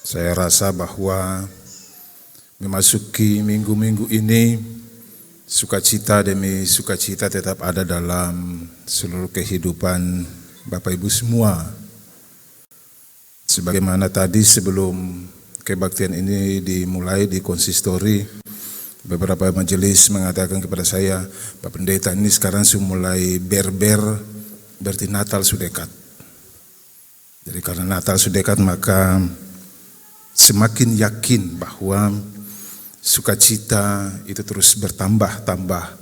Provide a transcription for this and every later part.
Saya rasa bahwa memasuki minggu-minggu ini sukacita demi sukacita tetap ada dalam seluruh kehidupan Bapak Ibu semua. Sebagaimana tadi sebelum kebaktian ini dimulai di konsistori, beberapa majelis mengatakan kepada saya, Pak Pendeta, ini sekarang sudah mulai berber, berarti Natal sudah dekat. Jadi karena Natal sudah dekat, maka semakin yakin bahwa sukacita itu terus bertambah-tambah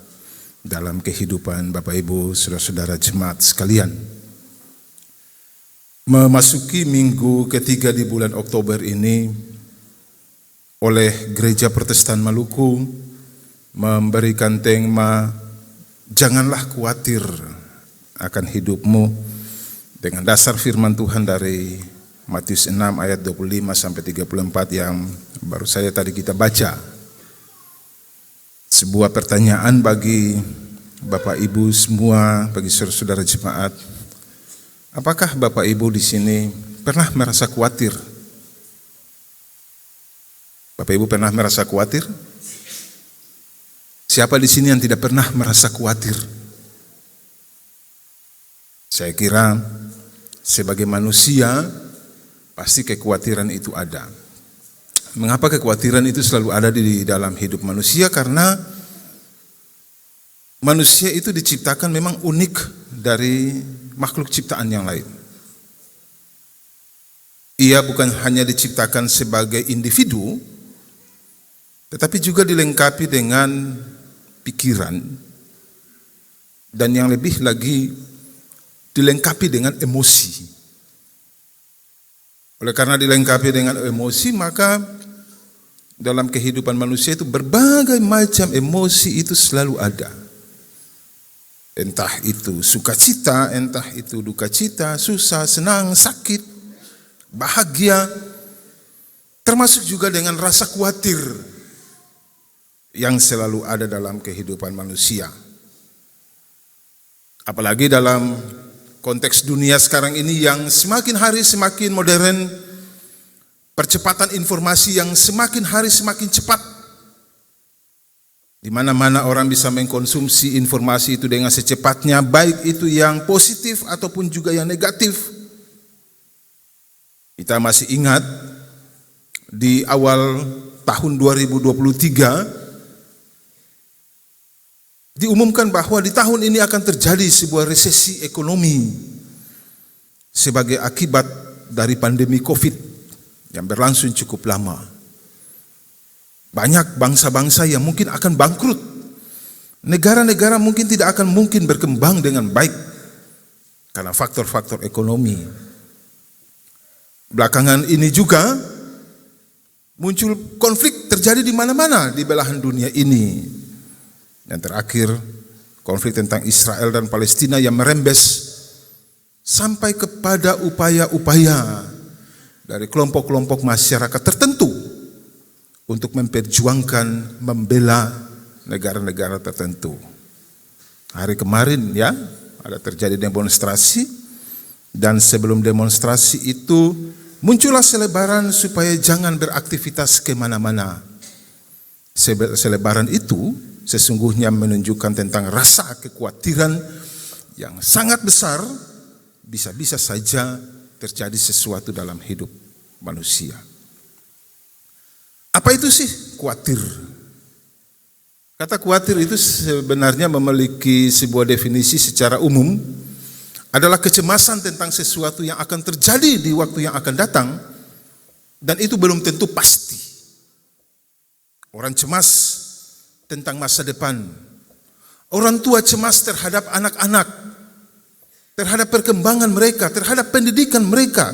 dalam kehidupan Bapak Ibu, saudara-saudara jemaat sekalian. Memasuki minggu ketiga di bulan Oktober ini, oleh Gereja Protestan Maluku memberikan tema "Janganlah khawatir akan hidupmu", dengan dasar firman Tuhan dari Matius 6 ayat 25 sampai 34 yang baru saya tadi kita baca. Sebuah pertanyaan bagi Bapak Ibu semua, bagi saudara-saudara jemaat. Apakah Bapak Ibu di sini pernah merasa khawatir? Bapak Ibu pernah merasa khawatir? Siapa di sini yang tidak pernah merasa khawatir? Saya kira sebagai manusia pasti kekhawatiran itu ada. Mengapa kekhawatiran itu selalu ada di dalam hidup manusia? Karena manusia itu diciptakan memang unik dari makhluk ciptaan yang lain. Ia bukan hanya diciptakan sebagai individu, tetapi juga dilengkapi dengan pikiran, dan yang lebih lagi dilengkapi dengan emosi. Oleh karena dilengkapi dengan emosi, maka dalam kehidupan manusia itu berbagai macam emosi itu selalu ada. Entah itu sukacita, entah itu duka cita, susah, senang, sakit, bahagia, termasuk juga dengan rasa khawatir yang selalu ada dalam kehidupan manusia. Apalagi dalam konteks dunia sekarang ini yang semakin hari semakin modern, percepatan informasi yang semakin hari semakin cepat. Di mana-mana orang bisa mengkonsumsi informasi itu dengan secepatnya, baik itu yang positif ataupun juga yang negatif. Kita masih ingat di awal tahun 2023 diumumkan bahwa di tahun ini akan terjadi sebuah resesi ekonomi sebagai akibat dari pandemi COVID yang berlangsung cukup lama. Banyak bangsa-bangsa yang mungkin akan bangkrut. Negara-negara mungkin tidak akan mungkin berkembang dengan baik karena faktor-faktor ekonomi. Belakangan ini juga muncul konflik terjadi di mana-mana di belahan dunia ini. Yang terakhir, konflik tentang Israel dan Palestina yang merembes sampai kepada upaya-upaya dari kelompok-kelompok masyarakat tertentu untuk memperjuangkan, membela negara-negara tertentu. Hari kemarin ya, ada terjadi demonstrasi, dan sebelum demonstrasi itu muncullah selebaran supaya jangan beraktivitas kemana-mana. Selebaran itu sesungguhnya menunjukkan tentang rasa kekhawatiran yang sangat besar, bisa-bisa saja terjadi sesuatu dalam hidup manusia. Apa itu sih khawatir? Kata khawatir itu sebenarnya memiliki sebuah definisi secara umum, adalah kecemasan tentang sesuatu yang akan terjadi di waktu yang akan datang, dan itu belum tentu pasti. Orang cemas tentang masa depan. Orang tua cemas terhadap anak-anak, terhadap perkembangan mereka, terhadap pendidikan mereka,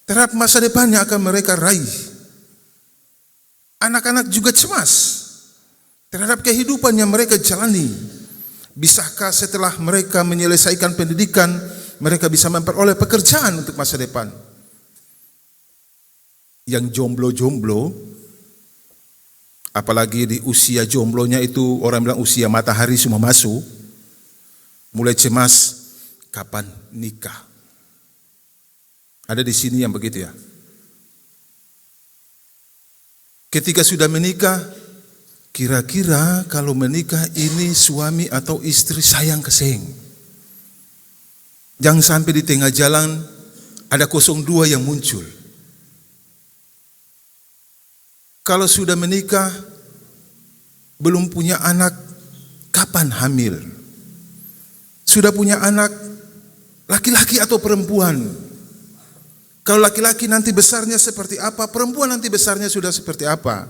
terhadap masa depan yang akan mereka raih. Anak-anak juga cemas terhadap kehidupan yang mereka jalani. Bisakah setelah mereka menyelesaikan pendidikan, mereka bisa memperoleh pekerjaan untuk masa depan? Yang jomblo-jomblo, apalagi di usia jomblonya itu, orang bilang usia matahari semua masuk, mulai cemas kapan nikah. Ada di sini yang begitu ya. Ketika sudah menikah, kira-kira kalau menikah ini suami atau istri sayang keseng. Jangan sampai di tengah jalan ada 02 yang muncul. Kalau sudah menikah, belum punya anak, kapan hamil? Sudah punya anak, laki-laki atau perempuan? Kalau laki-laki nanti besarnya seperti apa, perempuan nanti besarnya sudah seperti apa?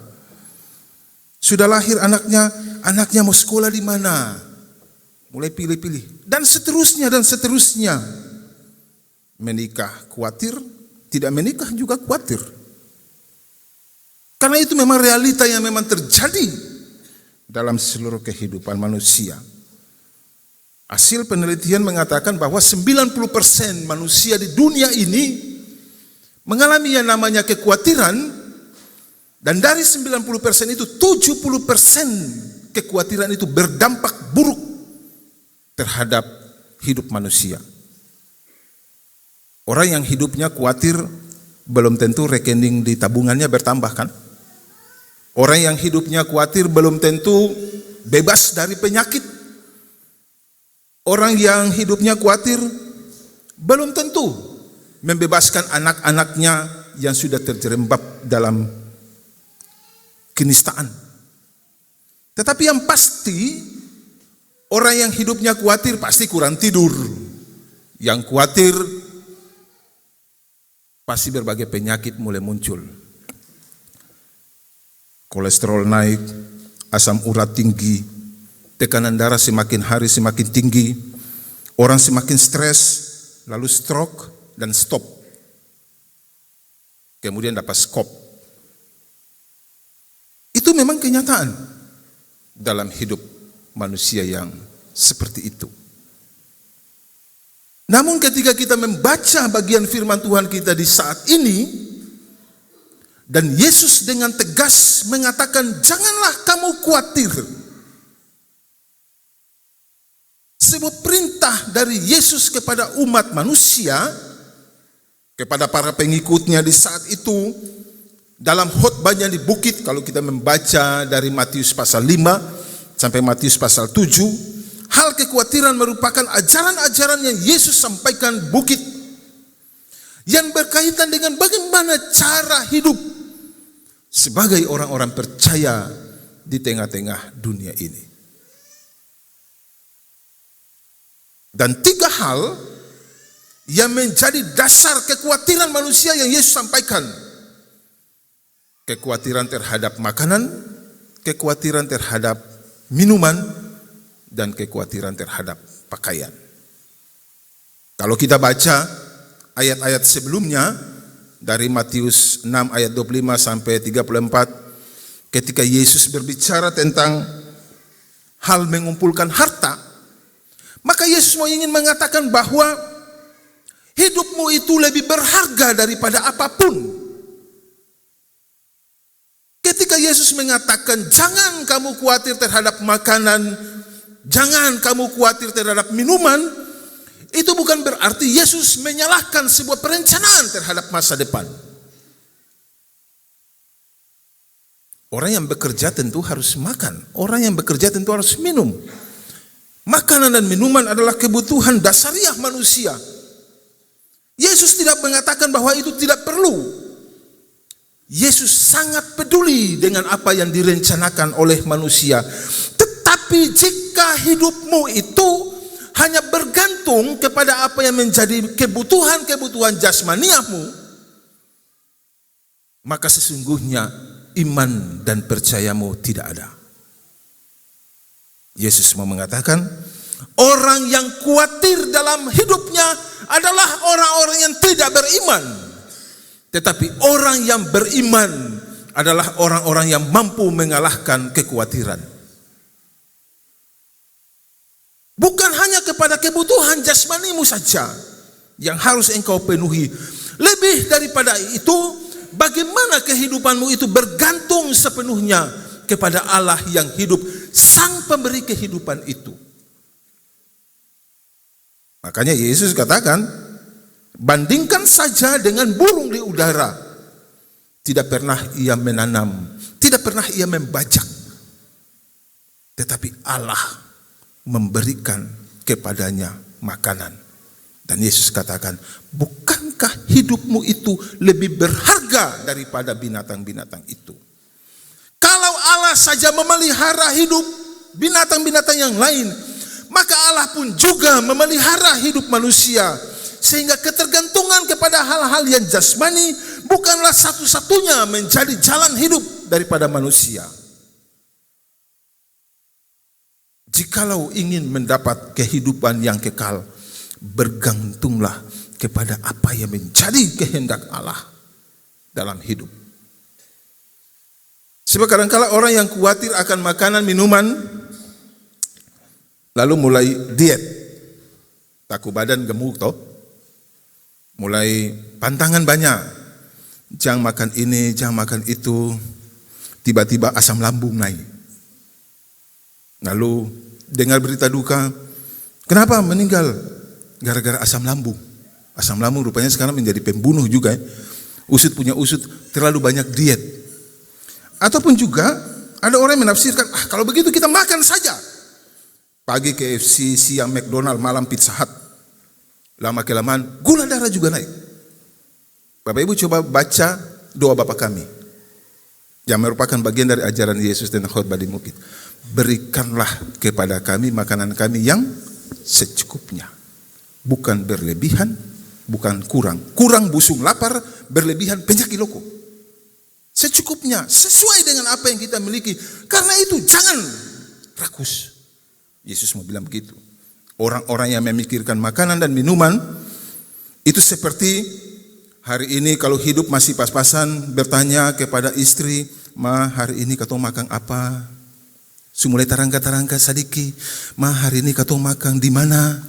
Sudah lahir anaknya mau sekolah di mana? Mulai pilih-pilih. Dan seterusnya, dan seterusnya. Menikah khawatir, tidak menikah juga khawatir. Karena itu memang realita yang memang terjadi dalam seluruh kehidupan manusia. Hasil penelitian mengatakan bahwa 90% manusia di dunia ini mengalami yang namanya kekhawatiran, dan dari 90% itu 70% kekhawatiran itu berdampak buruk terhadap hidup manusia. Orang yang hidupnya khawatir belum tentu rekening di tabungannya bertambah kan? Orang yang hidupnya khawatir belum tentu bebas dari penyakit. Orang yang hidupnya khawatir belum tentu membebaskan anak-anaknya yang sudah terjerembab dalam kenistaan. Tetapi yang pasti, orang yang hidupnya khawatir pasti kurang tidur. Yang khawatir pasti berbagai penyakit mulai muncul. Kolesterol naik, asam urat tinggi, tekanan darah semakin hari semakin tinggi, orang semakin stres, lalu stroke dan stop. Kemudian dapat skop. Itu memang kenyataan dalam hidup manusia yang seperti itu. Namun ketika kita membaca bagian firman Tuhan kita di saat ini, dan Yesus dengan tegas mengatakan, janganlah kamu khawatir. Sebuah perintah dari Yesus kepada umat manusia, kepada para pengikutnya di saat itu, dalam khotbahnya di bukit, kalau kita membaca dari Matius pasal 5 sampai Matius pasal 7, hal kekhawatiran merupakan ajaran-ajaran yang Yesus sampaikan bukit, yang berkaitan dengan bagaimana cara hidup sebagai orang-orang percaya di tengah-tengah dunia ini. Dan 3 hal yang menjadi dasar kekhawatiran manusia yang Yesus sampaikan. Kekhawatiran terhadap makanan, kekhawatiran terhadap minuman, dan kekhawatiran terhadap pakaian. Kalau kita baca ayat-ayat sebelumnya dari Matius 6 ayat 25 sampai 34, ketika Yesus berbicara tentang hal mengumpulkan harta, maka Yesus mau ingin mengatakan bahwa hidupmu itu lebih berharga daripada apapun. Ketika Yesus mengatakan jangan kamu khawatir terhadap makanan, jangan kamu khawatir terhadap minuman, itu bukan berarti Yesus menyalahkan sebuah perencanaan terhadap masa depan. Orang yang bekerja tentu harus makan, orang yang bekerja tentu harus minum. Makanan dan minuman adalah kebutuhan dasariah manusia. Yesus tidak mengatakan bahwa itu tidak perlu. Yesus sangat peduli dengan apa yang direncanakan oleh manusia. Tetapi jika hidupmu itu hanya bergantung kepada apa yang menjadi kebutuhan-kebutuhan jasmaniahmu, maka sesungguhnya iman dan percayamu tidak ada. Yesus mau mengatakan, orang yang khawatir dalam hidupnya adalah orang-orang yang tidak beriman. Tetapi orang yang beriman adalah orang-orang yang mampu mengalahkan kekhawatiran. Bukan hanya kepada kebutuhan jasmanimu saja yang harus engkau penuhi. Lebih daripada itu, bagaimana kehidupanmu itu bergantung sepenuhnya kepada Allah yang hidup, sang pemberi kehidupan itu. Makanya Yesus katakan, Bandingkan saja dengan burung di udara. Tidak pernah ia menanam, tidak pernah ia membajak. Tetapi Allah memberikan kepadanya makanan. Dan Yesus katakan, bukankah hidupmu itu lebih berharga daripada binatang-binatang itu? Kalau Allah saja memelihara hidup binatang-binatang yang lain, maka Allah pun juga memelihara hidup manusia. Sehingga ketergantungan kepada hal-hal yang jasmani bukanlah satu-satunya menjadi jalan hidup daripada manusia. Jikalau ingin mendapat kehidupan yang kekal, bergantunglah kepada apa yang menjadi kehendak Allah dalam hidup. Sebab kadang-kala orang yang khawatir akan makanan, minuman, lalu mulai diet, takut badan gemuk toh. Mulai pantangan banyak, jangan makan ini, jangan makan itu, tiba-tiba asam lambung naik. Lalu dengar berita duka, kenapa meninggal? Gara-gara asam lambung. Asam lambung rupanya sekarang menjadi pembunuh juga. Usut punya usut, terlalu banyak diet. Ataupun juga ada orang yang menafsirkan, kalau begitu kita makan saja. Pagi KFC, siang McDonald, malam Pizza Hut. Lama-kelamaan gula darah juga naik. Bapak Ibu coba baca doa Bapa Kami yang merupakan bagian dari ajaran Yesus dan khotbah di bukit. Berikanlah kepada kami makanan kami yang secukupnya. Bukan berlebihan, bukan kurang. Kurang busung lapar, berlebihan penyakit loko. Secukupnya, sesuai dengan apa yang kita miliki. Karena itu jangan rakus. Yesus mau bilang begitu. Orang-orang yang memikirkan makanan dan minuman itu seperti hari ini kalau hidup masih pas-pasan bertanya kepada istri, "Ma, hari ini katong makan apa?" Sumulai tarangka-tarangka sadiki, "Ma, hari ini katong makan di mana?"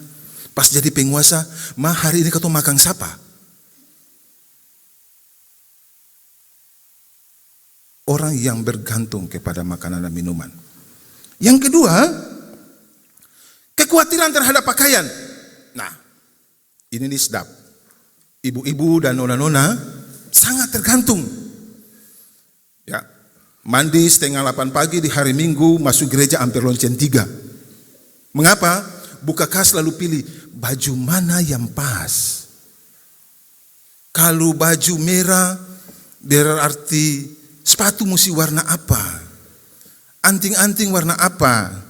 Pas jadi penguasa, "Ma, hari ini katong makan siapa?" Orang yang bergantung kepada makanan dan minuman. Yang kedua, kekhawatiran terhadap pakaian. Nah, ini nih sedap. Ibu-ibu dan nona-nona sangat tergantung. Ya, mandi setengah 8 pagi di hari Minggu, masuk gereja hampir lonceng 3. Mengapa? Buka kas lalu pilih baju mana yang pas. Kalau baju merah berarti sepatu mesti warna apa? Anting-anting warna apa?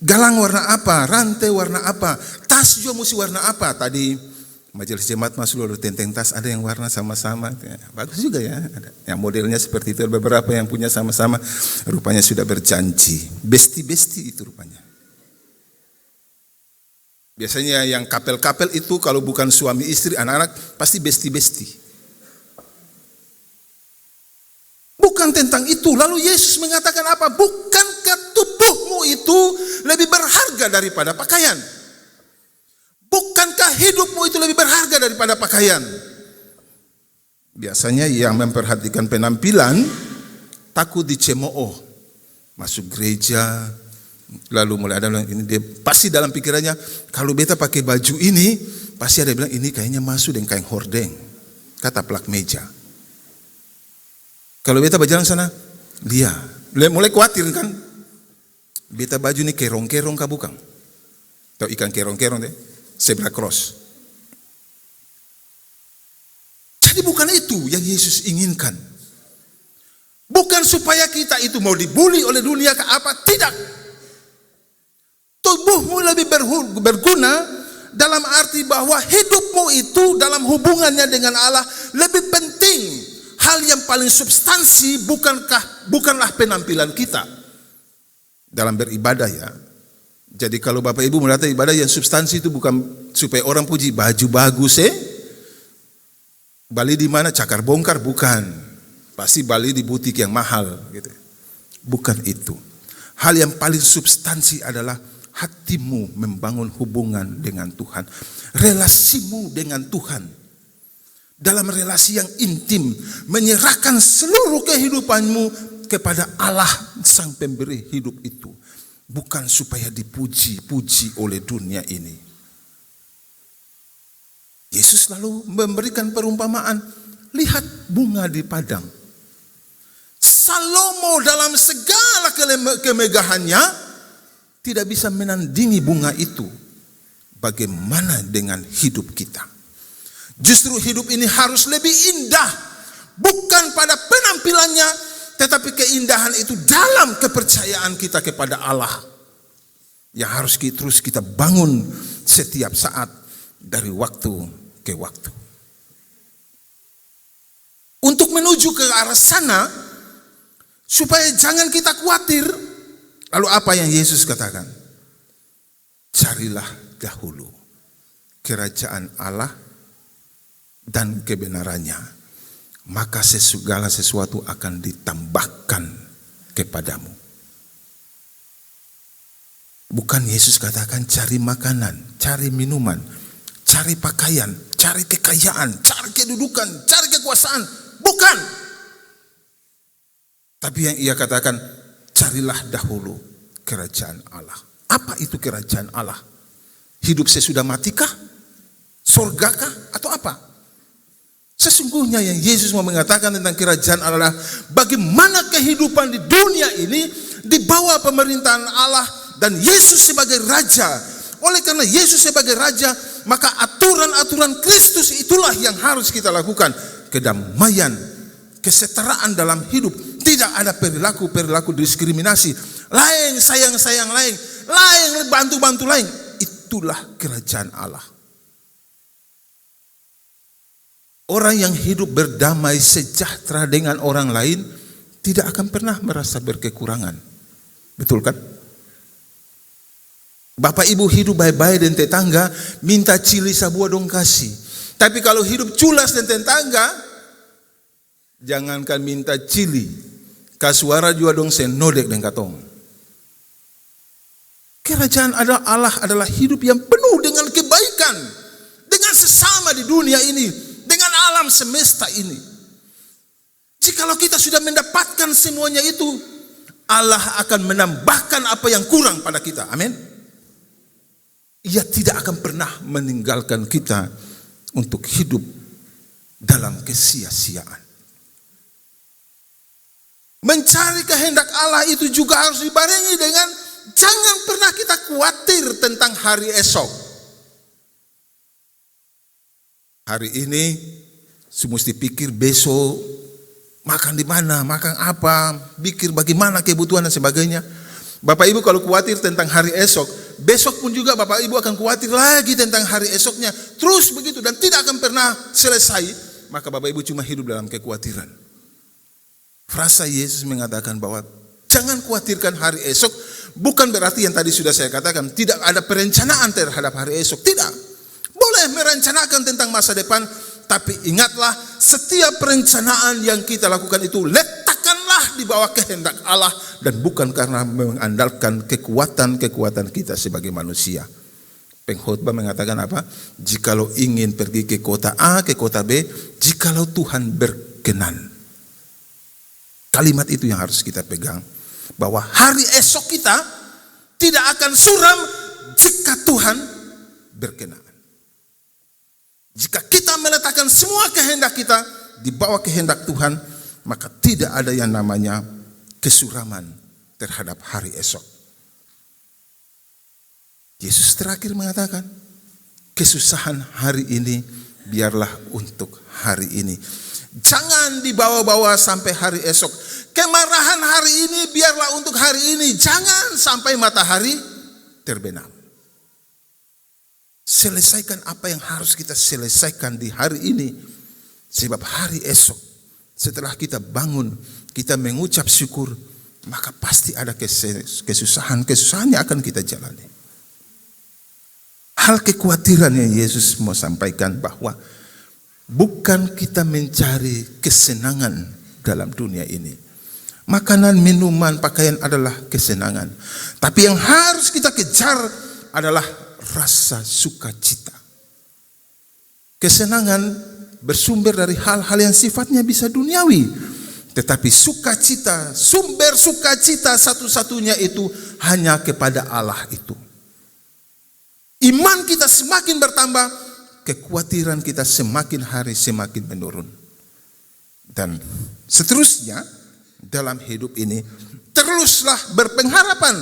Galang warna apa? Rantai warna apa? Tas juga mesti warna apa? Tadi majelis jemaat masuk lalu tenteng tas ada yang warna sama-sama. Ya, bagus juga ya. Ada yang modelnya seperti itu. Beberapa yang punya sama-sama rupanya sudah berjanji. Besti-besti itu rupanya. Biasanya yang kapel-kapel itu kalau bukan suami istri, anak-anak pasti besti-besti. Bukan tentang itu. Lalu Yesus mengatakan apa? Bukankah tubuhmu itu lebih berharga daripada pakaian? Bukankah hidupmu itu lebih berharga daripada pakaian? Biasanya yang memperhatikan penampilan takut dicemooh. Masuk gereja, lalu mulai ada bilang ini dia pasti dalam pikirannya kalau beta pakai baju ini pasti ada bilang ini kayaknya masuk dengan kain hordeng, kata plak meja. Kalau beta berjalan sana, dia mulai khawatir kan? Beta baju ini kerong-kerong kah bukan? Tahu ikan kerong-kerong deh, zebra cross. Jadi bukan itu yang Yesus inginkan. Bukan supaya kita itu mau dibully oleh dunia ke apa, tidak. Tubuhmu lebih berguna dalam arti bahwa hidupmu itu dalam hubungannya dengan Allah lebih penting. Hal yang paling substansi bukanlah penampilan kita dalam beribadah ya. Jadi kalau Bapak Ibu melihat ibadah yang substansi itu bukan supaya orang puji baju bagus Bali di mana cakar bongkar, bukan. Pasti Bali di butik yang mahal gitu. Bukan itu. Hal yang paling substansi adalah hatimu membangun hubungan dengan Tuhan. Relasimu dengan Tuhan. Dalam relasi yang intim, menyerahkan seluruh kehidupanmu kepada Allah sang pemberi hidup itu. Bukan supaya dipuji-puji oleh dunia ini. Yesus lalu memberikan perumpamaan, lihat bunga di padang. Salomo dalam segala kemegahannya tidak bisa menandingi bunga itu. Bagaimana dengan hidup kita? Justru hidup ini harus lebih indah, bukan pada penampilannya, tetapi keindahan itu dalam kepercayaan kita kepada Allah, yang harus terus kita bangun setiap saat dari waktu ke waktu. Untuk menuju ke arah sana, supaya jangan kita khawatir, lalu apa yang Yesus katakan? Carilah dahulu kerajaan Allah dan kebenarannya, maka segala sesuatu akan ditambahkan kepadamu. Bukan Yesus katakan cari makanan, cari minuman, cari pakaian, cari kekayaan, cari kedudukan, cari kekuasaan. Bukan. Tapi yang ia katakan, carilah dahulu kerajaan Allah. Apa itu kerajaan Allah? Hidup sesudah matikah? Surgakah? Atau apa? Sesungguhnya yang Yesus mau mengatakan tentang kerajaan Allah, bagaimana kehidupan di dunia ini di bawah pemerintahan Allah dan Yesus sebagai Raja. Oleh karena Yesus sebagai Raja, maka aturan-aturan Kristus itulah yang harus kita lakukan. Kedamaian, kesetaraan dalam hidup. Tidak ada perilaku diskriminasi. Lain sayang-sayang lain bantu-bantu lain. Itulah kerajaan Allah. Orang yang hidup berdamai sejahtera dengan orang lain tidak akan pernah merasa berkekurangan. Betul kan? Bapak ibu hidup baik-baik dan tetangga minta cili sabua dong kasih. Tapi kalau hidup culas dan tetangga, jangankan minta cili, kasuara juga dong senodek dan katong. Kerajaan Allah adalah hidup yang penuh dengan kebaikan, dengan sesama di dunia ini, dengan alam semesta ini. Jikalau kita sudah mendapatkan semuanya itu, Allah akan menambahkan apa yang kurang pada kita. Amin. Ia tidak akan pernah meninggalkan kita untuk hidup dalam kesia-siaan. Mencari kehendak Allah itu juga harus dibarengi dengan jangan pernah kita khawatir tentang hari esok. Hari ini mesti pikir besok makan di mana, makan apa, pikir bagaimana kebutuhan dan sebagainya. Bapak Ibu kalau khawatir tentang hari esok, besok pun juga Bapak Ibu akan khawatir lagi tentang hari esoknya. Terus begitu dan tidak akan pernah selesai, maka Bapak Ibu cuma hidup dalam kekhawatiran. Frasa Yesus mengatakan bahwa jangan khawatirkan hari esok, bukan berarti yang tadi sudah saya katakan tidak ada perencanaan terhadap hari esok. Tidak. Boleh merencanakan tentang masa depan, tapi ingatlah setiap perencanaan yang kita lakukan itu letakkanlah di bawah kehendak Allah dan bukan karena mengandalkan kekuatan kita sebagai manusia. Pengkhotbah mengatakan apa? Jikalau ingin pergi ke kota A, ke kota B, jikalau Tuhan berkenan. Kalimat itu yang harus kita pegang, bahwa hari esok kita tidak akan suram jika Tuhan berkenan. Jika kita meletakkan semua kehendak kita di bawah kehendak Tuhan, maka tidak ada yang namanya kesuraman terhadap hari esok. Yesus terakhir mengatakan, kesusahan hari ini biarlah untuk hari ini. Jangan dibawa-bawa sampai hari esok. Kemarahan hari ini biarlah untuk hari ini. Jangan sampai matahari terbenam. Selesaikan apa yang harus kita selesaikan di hari ini. Sebab hari esok, setelah kita bangun, kita mengucap syukur, maka pasti ada kesusahan yang akan kita jalani. Hal kekhawatiran yang Yesus mau sampaikan bahwa bukan kita mencari kesenangan dalam dunia ini. Makanan, minuman, pakaian adalah kesenangan. Tapi yang harus kita kejar adalah rasa sukacita. Kesenangan bersumber dari hal-hal yang sifatnya bisa duniawi. Tetapi sukacita, sumber sukacita satu-satunya itu hanya kepada Allah itu. Iman kita semakin bertambah kekhawatiran kita semakin hari semakin menurun. Dan seterusnya dalam hidup ini, teruslah berpengharapan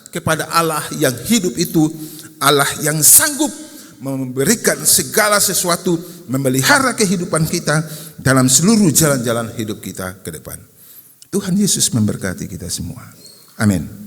kepada Allah yang hidup itu, Allah yang sanggup memberikan segala sesuatu, memelihara kehidupan kita dalam seluruh jalan-jalan hidup kita ke depan. Tuhan Yesus memberkati kita semua. Amin.